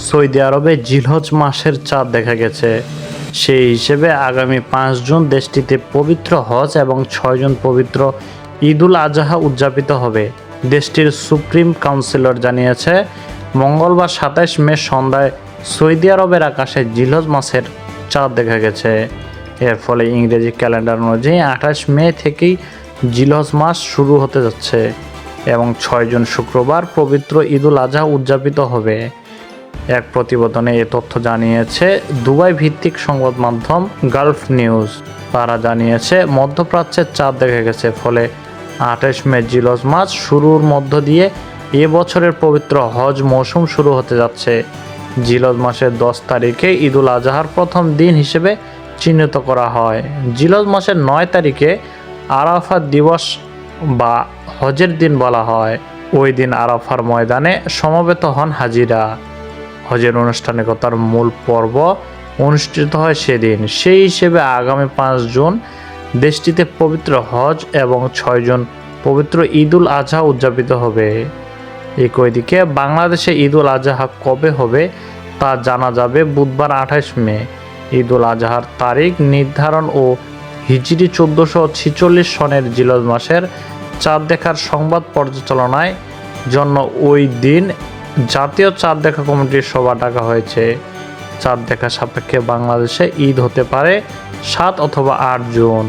Saudi আরবে জিলহজ মাসের চাঁদ দেখা গেছে। সেই হিসেবে আগামী 5 জুন দেশটিতে পবিত্র হজ এবং 6 জুন পবিত্র ঈদুল আজহা উদযাপিত হবে। দেশটির সুপ্রিম কাউন্সিলর জানিয়েছে, মঙ্গলবার 27 মে সন্ধ্যায় সৌদি আরবের আকাশে জিলহজ মাসের চাঁদ দেখা গেছে। এর ফলে ইংরেজি ক্যালেন্ডার অনুযায়ী 28 মে থেকেই জিলহজ মাস শুরু হতে যাচ্ছে এবং 6 জুন শুক্রবার পবিত্র ঈদুল আজহা উদযাপিত হবে। এক প্রতিবেদনে এ তথ্য জানিয়েছে দুবাই ভিত্তিক সংবাদ মাধ্যম গালফ নিউজ। তারা জানিয়েছে, মধ্যপ্রাচ্যের চাঁদ দেখা গেছে, ফলে 28 মে জিলহজ মাস শুরুর মধ্য দিয়ে এ বছরের পবিত্র হজ মৌসুম শুরু হতে যাচ্ছে। জিলহজ মাসের 10 তারিখে ঈদুল আজহার প্রথম দিন হিসেবে চিহ্নিত করা হয়। জিলহজ মাসের 9 তারিখে আরাফাত দিবস বা হজের দিন বলা হয়। ওই দিন আরাফার ময়দানে সমবেত হন হাজিরা। হজের আনুষ্ঠানিকতার মূল পর্ব অনুষ্ঠিত হয় সেদিন। সেই হিসেবে আগামী 5 জুন দেশটিতে পবিত্র হজ এবং 6 জুন পবিত্র ঈদুল আজহা উদযাপিত হবে। একইদিকে বাংলাদেশে ঈদুল আজহা কবে হবে তা জানা যাবে বুধবার 28 মে। ঈদুল আজহার তারিখ নির্ধারণ ও হিজরি 1446 সনের জিলহজ মাসের চাঁদ দেখার সংবাদ পর্যালোচনায় জন্য ওই দিন জাতীয় চাঁদ দেখা কমিটির সভা ডাকা হয়েছে। চাঁদ দেখা সাপেক্ষে বাংলাদেশে ঈদ হতে পারে 7 অথবা 8 জুন।